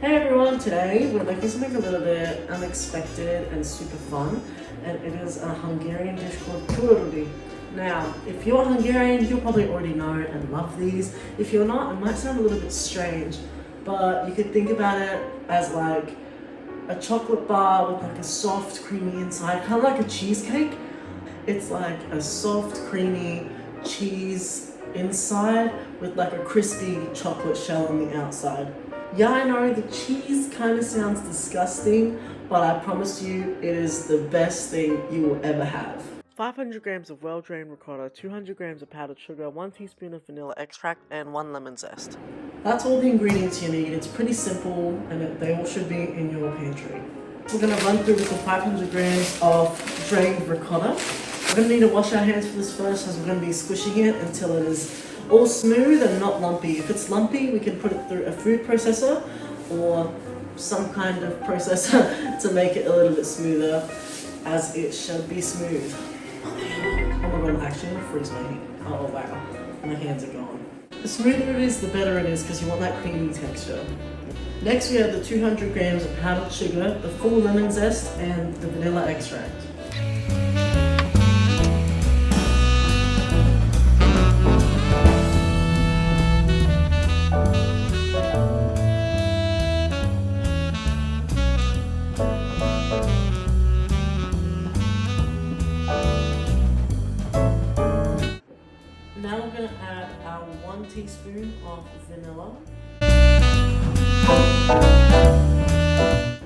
Hey everyone, today we're making something a little bit unexpected and super fun, and it is a Hungarian dish called rudi. Now, if you're Hungarian, you'll probably already know and love these. If you're not, it might sound a little bit strange, but you could think about it as like a chocolate bar with like a soft, creamy inside, kind of like a cheesecake. It's like a soft, creamy cheese inside with like a crispy chocolate shell on the outside. Yeah, I know the cheese kind of sounds disgusting, but I promise you it is the best thing you will ever have. 500 grams of well-drained ricotta, 200 grams of powdered sugar, 1 teaspoon of vanilla extract, and 1 lemon zest. That's all the ingredients you need. It's pretty simple, and they all should be in your pantry. We're going to run through with the 500 grams of drained ricotta. We're going to need to wash our hands for this first, as we're going to be squishing it until it is all smooth and not lumpy. If it's lumpy, we can put it through a food processor or some kind of processor to make it a little bit smoother, as it should be smooth. Oh my god, I'm actually gonna freeze my hand. Oh wow, my hands are gone. The smoother it is, the better it is, because you want that creamy texture. Next we have the 200 grams of powdered sugar, the full lemon zest, and the vanilla extract. Now we're going to add our 1 teaspoon of vanilla.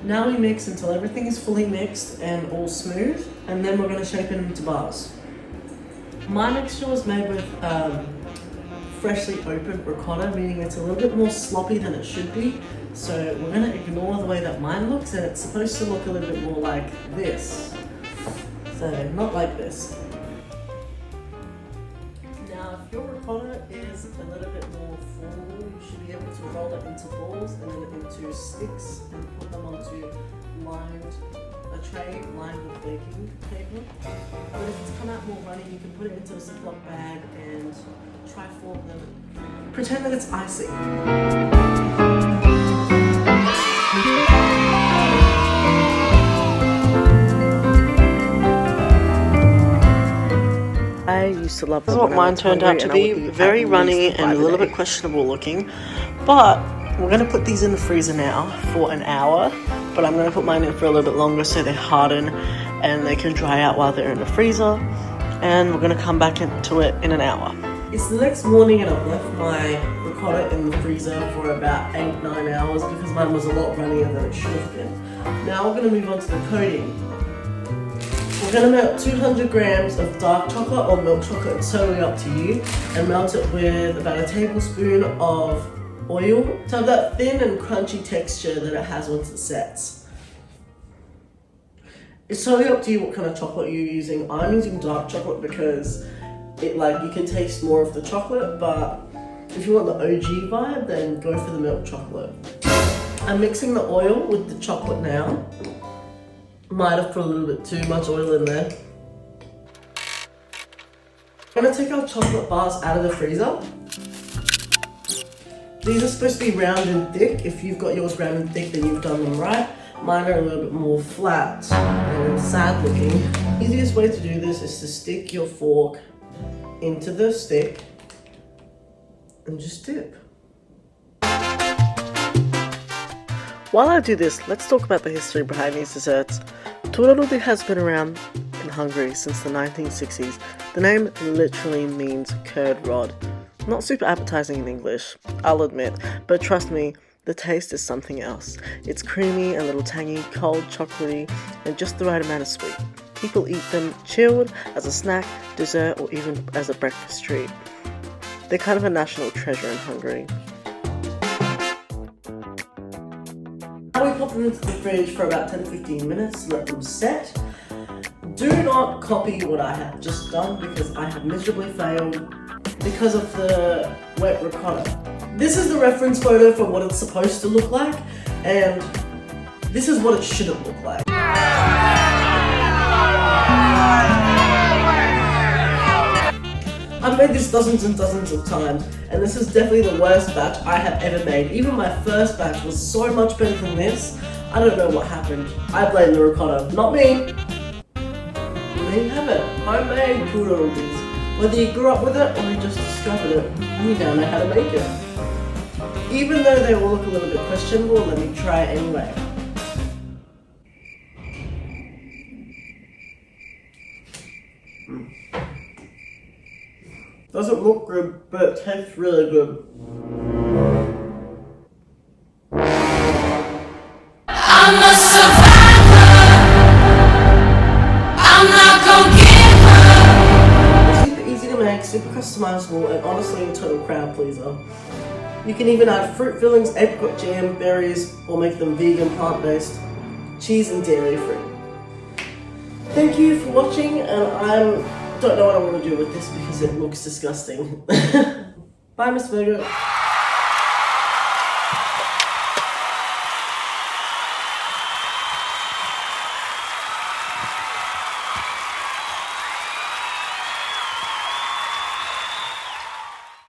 Now we mix until everything is fully mixed and all smooth, and then we're going to shape it into bars. My mixture was made with freshly opened ricotta, meaning it's a little bit more sloppy than it should be. So we're going to ignore the way that mine looks, and it's supposed to look a little bit more like this. So not like this. Now, if your ricotta is a little bit more full, you should be able to roll it into balls and then into sticks and put them onto a tray lined with baking paper. But if it's come out more runny, you can put it into a Ziploc bag and try form them. Pretend that it's icing. I used to love them. This is what mine turned out to be, very runny and a little bit questionable looking, but we're going to put these in the freezer now for an hour, but I'm going to put mine in for a little bit longer so they harden and they can dry out while they're in the freezer, and we're going to come back into it in an hour. It's the next morning and I've left my ricotta in the freezer for about 8-9 hours because mine was a lot runnier than it should have been. Now we're going to move on to the coating. We're going to melt 200 grams of dark chocolate or milk chocolate, it's totally up to you, and melt it with about a tablespoon of oil to have that thin and crunchy texture that it has once it sets. It's totally up to you what kind of chocolate you're using. I'm using dark chocolate because you can taste more of the chocolate, but if you want the OG vibe, then go for the milk chocolate. I'm mixing the oil with the chocolate now. Might have put a little bit too much oil in there. I'm going to take our chocolate bars out of the freezer. These are supposed to be round and thick. If you've got yours round and thick, then you've done them right. Mine are a little bit more flat and sad looking. The easiest way to do this is to stick your fork into the stick and just dip. While I do this, let's talk about the history behind these desserts. Rudi has been around in Hungary since the 1960s. The name literally means curd rod. Not super appetizing in English, I'll admit, but trust me, the taste is something else. It's creamy, a little tangy, cold, chocolatey, and just the right amount of sweet. People eat them chilled, as a snack, dessert, or even as a breakfast treat. They're kind of a national treasure in Hungary. Now we pop them into the fridge for about 10-15 minutes, let them set. Do not copy what I have just done because I have miserably failed because of the wet ricotta. This is the reference photo for what it's supposed to look like, and this is what it shouldn't look like. I've made this dozens and dozens of times, and this is definitely the worst batch I have ever made. Even my first batch was so much better than this. I don't know what happened. I blame the ricotta, not me. There you have it, homemade turo rudis. Whether you grew up with it or you just discovered it, you now know how to make it. Even though they all look a little bit questionable, let me try it anyway. Doesn't look good, but it tastes really good. I'm a survivor. I'm not gonna give up. Super easy to make, super customizable, and honestly a total crowd pleaser. You can even add fruit fillings, apricot jam, berries, or make them vegan, plant-based, cheese and dairy free. Thank you for watching, and I don't know what I want to do with this because it looks disgusting. Bye, Miss Virgo.